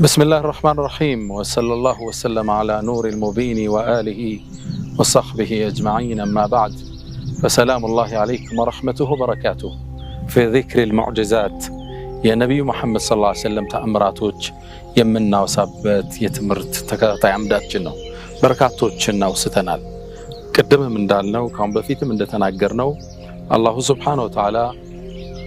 بسم الله الرحمن الرحيم وصلى الله وسلم على نور المبين وآله وصحبه أجمعين أما بعد فسلام الله عليكم ورحمته وبركاته في ذكر المعجزات يا نبي محمد صلى الله عليه وسلم تأمراتوج يمنا وسابت يتمرت تكاتي عمدات جنو بركاتوج جنو ستنال قدم من دالنو كان بفيت من دتناقرنو الله سبحانه وتعالى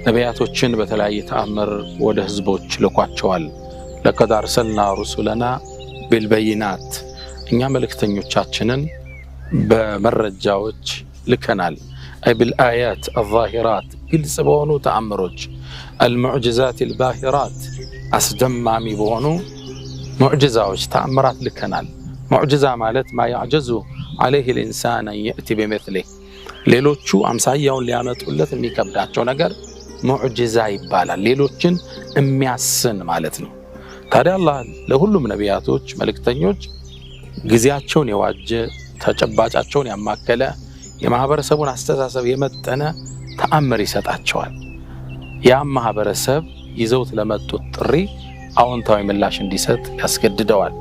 نبياتوجن بتلاقي تأمر وده هزبوج لقواتشوال لقد أرسلنا رسلنا بالبينات إن يعملك تنيوتشاتشنن بمرجاوج لكنال أي بالآيات الظاهرات كل سبونو تأمروج المعجزات الباهرات أسدمامي بونو معجزاوج تأمرات لكنال معجزة مالت ما يعجز عليه الإنسان أن يأتي بمثله ليلوتشو أمسايون ليامت قلت ميكبداتشو نقر معجزة يبالا ليلوتشن امياسن مالتنو ታዲያ አላህ ለሁሉም ነቢያቶች መልእክተኞች ግዚያቸውን የዋጀ ተጨባጫቸውን ያማከለ የማህበረሰቡን አስተሳሰብ የመጠነ ተአምር ይሰጣቸዋል። ያ ማህበረሰብ ይዘውት ለመጡት ጥሪ አዎንታዊ ምላሽ እንዲሰጥ ያስገድደዋል።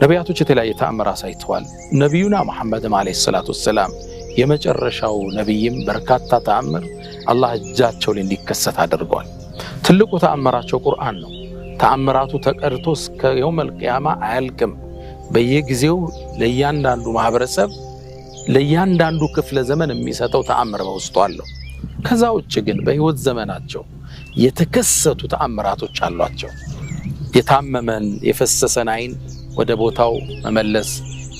ነቢያቶች የተለያየ ተአምር አሳይተዋል። ነቢዩና መሐመድም አለይሂ ሰላቱ ወሰላም የመጨረሻው ነቢይም በርካታ ተአምር አላህ እጃቸው ላይ እንዲከሰት አድርጓል። ትልቁ ተአምራቸው ቁርአን ነው። ተአምራቱ ተቀርቶ እስከ የውመል ቂያማ አያልቅም። በየጊዜው ለእያንዳንዱ ማህበረሰብ ለእያንዳንዱ ክፍለ ዘመን የሚሰጠው ተአምር በውስጡ አለው። ከዛ ውጭ ግን በህይወት ዘመናቸው የተከሰቱ ተአምራቶች አሏቸው። የታመመን የፈሰሰን አይን ወደ ቦታው መመለስ፣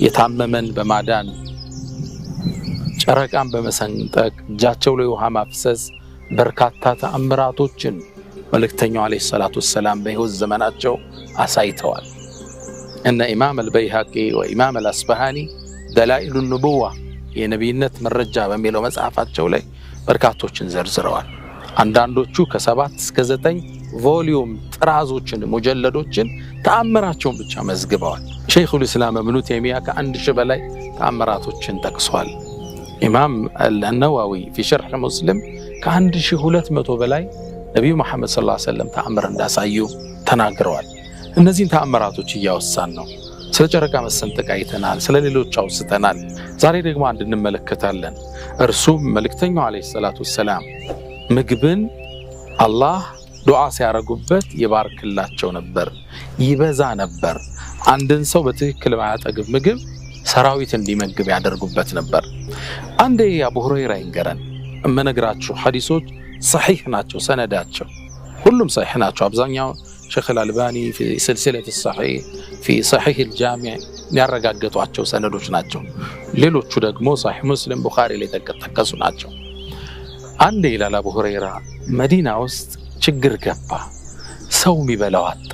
የታመመን በማዳን ጨረቃን በመሰንጠቅ እጃቸው ላይ ውሃ ማፍሰስ በርካታ ተአምራቶችን መልእክተኛው አለይሂ ሰላቱ ወሰላም በህይወት ዘመናቸው አሳይተዋል። እነ ኢማም አልበይሃቂ ወኢማም አልአስበሃኒ ደላኢሉ ኑቡዋ የነቢይነት መረጃ በሚለው መጽሐፋቸው ላይ በርካቶችን ዘርዝረዋል። አንዳንዶቹ ከ7 እስከ 9 ቮሊዩም ጥራዞችን ሙጀለዶችን ተአምራቸውን ብቻ መዝግበዋል። ሸይኹል ኢስላም ኢብኑ ተይሚያ ከ1000 በላይ ተአምራቶችን ጠቅሷል። ኢማም አልነዋዊ في شرح مسلم ከ1200 በላይ ነቢዩ መሐመድ ሰለላሁ ዐለይሂ ወሰለም ተአምር እንዳሳዩ ተናግረዋል። እነዚህን ተአምራቶች እያወሳን ነው። ስለ ጨረቃ መሰንጠቅ አይተናል፣ ስለ ሌሎች አውስተናል። ዛሬ ደግሞ አንድ እንመለከታለን። እርሱም መልእክተኛው አለይሂ ሰላቱ ወሰላም ምግብን አላህ ዱዓ ሲያረጉበት ይባርክላቸው ነበር፣ ይበዛ ነበር። አንድን ሰው በትክክል ማያጠግብ ምግብ ሰራዊት እንዲመግብ ያደርጉበት ነበር። አንዴ አቡ ሁረይራ ይንገረን። እመነግራችሁ ሐዲሶች صحيح ናቸው፣ ሰነዳቸው ሁሉም صحيح ናቸው። አብዛኛው ሼኽ አልአልባኒ في سلسلة الصحيح في صحيح الجامع ያረጋገጧቸው ሰነዶች ናቸው። ሌሎቹ ደግሞ صحيح ሙስሊም ቡኻሪ ላይ ተጠቀሱ ናቸው። አንዴ ይላል አቡ ሁረይራ መዲና ውስጥ ችግር ገባ፣ ሰው የሚበላው አጣ።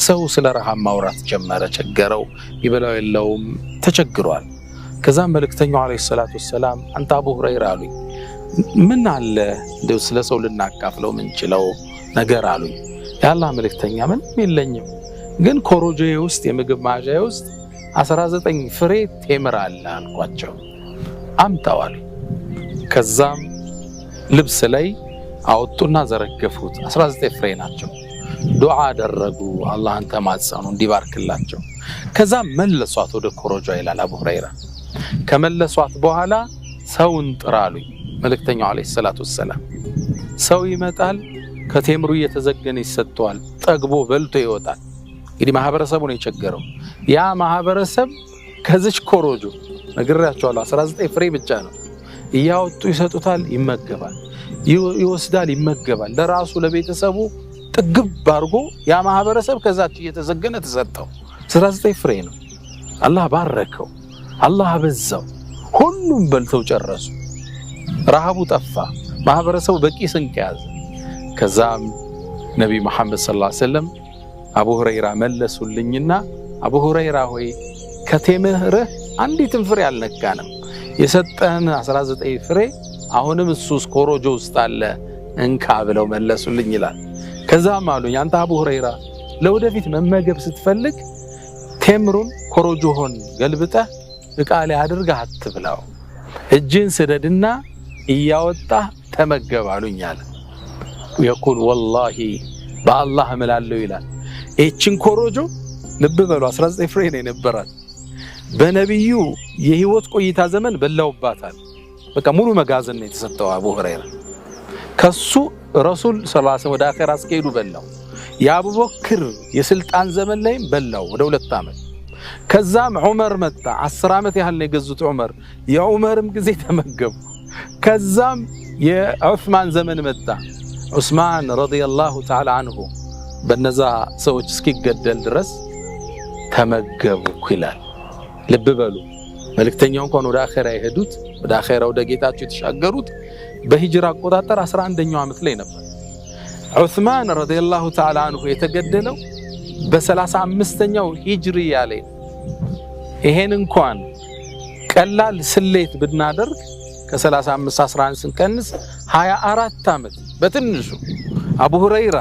ሰው ስለ ረሃብ ማውራት ጀመረ፣ ቸገረው፣ ይበላው የለውም፣ ተቸግሯል። ከዛም መልእክተኛው አለይሂ ሰላቱ ወሰላም አንተ አቡ ሁረይራ አሉኝ ምን አለ እንደው ስለ ሰው ልናካፍለው ምንችለው ነገር አሉኝ። ያላህ መልእክተኛ ምንም የለኝም፣ ግን ኮሮጆዬ ውስጥ የምግብ ማዣዬ ውስጥ 19 ፍሬ ቴምር አለ አልኳቸው። አምጣው አሉኝ። ከዛም ልብስ ላይ አወጡና ዘረገፉት። 19 ፍሬ ናቸው። ዱዓ አደረጉ፣ አላህን ተማጸኑ እንዲባርክላቸው። ከዛም መለሷት ወደ ኮሮጆ ይላል አቡ ሁረይራ። ከመለሷት በኋላ ሰውን ጥራ አሉኝ መልእክተኛው አለይሂ ሰላቱ ወሰላም። ሰው ይመጣል፣ ከቴምሩ እየተዘገነ ይሰጠዋል፣ ጠግቦ በልቶ ይወጣል። እንግዲህ ማህበረሰቡ ነው የቸገረው። ያ ማህበረሰብ ከዚች ኮሮጆ ነግራቸዋለሁ 19 ፍሬ ብቻ ነው እያወጡ ይሰጡታል፣ ይመገባል፣ ይወስዳል፣ ይመገባል። ለራሱ ለቤተሰቡ ጥግብ አድርጎ ያ ማህበረሰብ ከዛች እየተዘገነ ተሰጠው። 19 ፍሬ ነው። አላህ ባረከው፣ አላህ አበዛው። ሁሉም በልተው ጨረሱ። ረሃቡ ጠፋ። ማህበረሰቡ በቂ ስንቅ ያዘ። ከዛም ነብይ መሐመድ ሰለላሁ ዐለይሂ ወሰለም አቡ ሁረይራ መለሱልኝና አቡ ሁረይራ ሆይ ከቴምርህ አንዲት ፍሬ አልነካንም፣ የሰጠን 19 ፍሬ አሁንም እሱስ ኮሮጆ ውስጥ አለ እንካ ብለው መለሱልኝ ይላል። ከዛም አሉኝ አንተ አቡ ሁረይራ ለወደፊት መመገብ ስትፈልግ ቴምሩን ኮሮጆውን ገልብጠህ ዕቃ ላይ አድርገህ አትብላው፣ እጅን ስደድና እያወጣህ ተመገብ አሉኝ አለ። يقول والله بالله እምላለሁ ይላል እቺን ኮሮጆ ልብ በሉ 19 ፍሬ ነው የነበራት። በነብዩ የህይወት ቆይታ ዘመን በላውባታል። በቃ ሙሉ መጋዘን ነው የተሰጠው አቡ ሁረይራ። ከሱ ረሱል ሰለላሁ ዐለይሂ ወሰለም ወደ አኺራ አስከሄዱ በላው። የአቡበክር የስልጣን ዘመን ላይም በላው ወደ 2 ዓመት። ከዛም ዑመር መጣ። 10 ዓመት ያህል ነው የገዙት ዑመር። የዑመርም ጊዜ ተመገቡ። ከዛም የዑስማን ዘመን መጣ። ዑስማን ረዲየላሁ ተዓላ አንሁ በነዛ ሰዎች እስኪገደል ድረስ ተመገቡ ይላል። ልብ በሉ መልእክተኛው እንኳን ወደ አኺራ የሄዱት ወደ አኺራ ወደ ጌታቸው የተሻገሩት በሂጅራ አቆጣጠር 11ኛው ዓመት ላይ ነበር። ዑስማን ረዲየላሁ ተዓላ አንሁ የተገደለው በ35ኛው ሂጅሪያ ላይ። ይሄን እንኳን ቀላል ስሌት ብናደርግ ከ35 11 ስንቀንስ 24 ዓመት በትንሹ አቡ ሁረይራ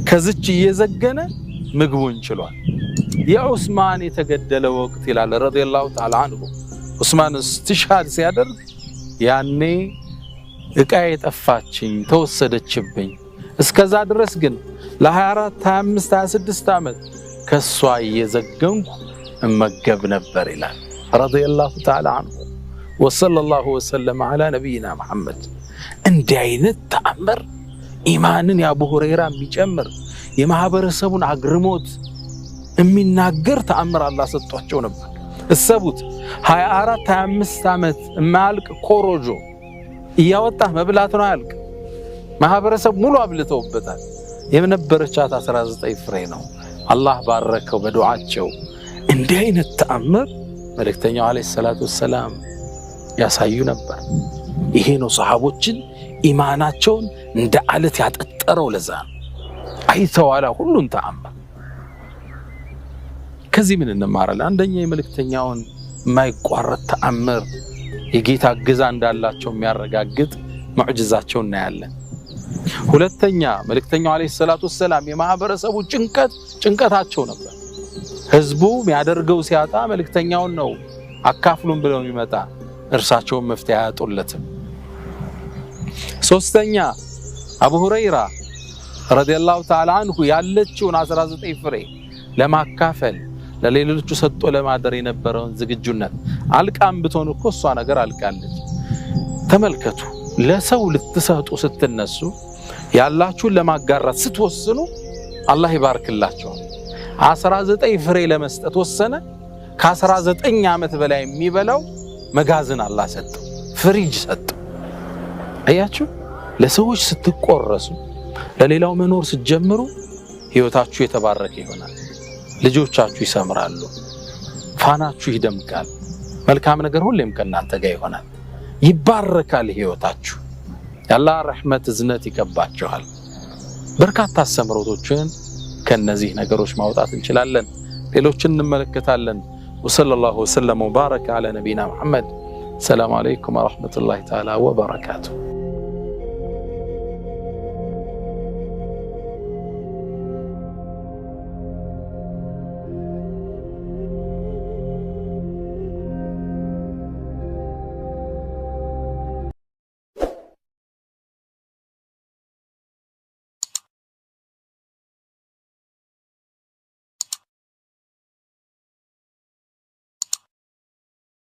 ከዚች እየዘገነ ምግቡን ችሏል። የዑስማን የተገደለ ወቅት ይላል ረዲየላሁ ተዓላ አንሁ ዑስማን እስትሽሃድ ሲያደርግ ያኔ እቃዬ ጠፋችኝ ተወሰደችብኝ፣ እስከዛ ድረስ ግን ለ24 25 26 ዓመት ከሷ እየዘገንኩ እመገብ ነበር ይላል ረዲየላሁ ተዓላ አንሁ። ወሰለላሁ ወሰለም ዐላ ነቢይና መሐመድ። እንዲህ አይነት ተአምር ኢማንን የአቡ ሁረይራ የሚጨምር የማህበረሰቡን አግርሞት የሚናገር ተአምር አላህ ሰጥቷቸው ነበር። እሰቡት 24 25 ዓመት የማያልቅ ኮሮጆ እያወጣ መብላት ነው አያልቅ። ማህበረሰብ ሙሉ አብልተውበታል። የነበረቻት 19 ፍሬ ነው። አላህ ባረከው በዱዓቸው። እንዲህ አይነት ተአምር መልእክተኛው አለይሂ ሰላቱ ወሰላም ያሳዩ ነበር። ይሄ ነው ሰሃቦችን ኢማናቸውን እንደ አለት ያጠጠረው። ለዛ አይተዋላ ሁሉን ተአምር። ከዚህ ምን እንማራለን? አንደኛ የመልእክተኛውን የማይቋረጥ ተአምር የጌታ እገዛ እንዳላቸው የሚያረጋግጥ ሙዕጂዛቸው እናያለን። ሁለተኛ መልእክተኛው አለይሂ ሰላቱ ወሰላም የማህበረሰቡ ጭንቀታቸው ነበር። ህዝቡ የሚያደርገው ሲያጣ መልእክተኛውን ነው አካፍሉን ብለው የሚመጣ፣ እርሳቸውን መፍትሄ ያጡለትም። ሶስተኛ አቡ ሁረይራ ረዲየላሁ ተዓላ አንሁ ያለችውን 19 ፍሬ ለማካፈል ለሌሎቹ ሰጥቶ ለማደር የነበረውን ዝግጁነት አልቃም ብትሆን እኮ እሷ ነገር አልቃለች። ተመልከቱ፣ ለሰው ልትሰጡ ስትነሱ ያላችሁን ለማጋራት ስትወስኑ አላህ ይባርክላችሁ። 19 ፍሬ ለመስጠት ወሰነ። ከ19 ዓመት በላይ የሚበላው መጋዘን አላህ ሰጠው፣ ፍሪጅ ሰጠው። አያችሁ፣ ለሰዎች ስትቆረሱ ለሌላው መኖር ስትጀምሩ ህይወታችሁ የተባረከ ይሆናል። ልጆቻችሁ ይሰምራሉ፣ ፋናችሁ ይደምቃል፣ መልካም ነገር ሁሌም ከእናንተ ጋር ይሆናል፣ ይባረካል ህይወታችሁ። የአላህ ረሕመት እዝነት ይከባችኋል። በርካታ አስተምሮቶችን ከነዚህ ነገሮች ማውጣት እንችላለን፣ ሌሎችን እንመለከታለን። ወሰለላሁ ወሰለም ወባረከ ዐላ ነቢይና መሐመድ። ሰላም አለይኩም ወራህመቱላሂ ተዓላ ወበረካቱሁ።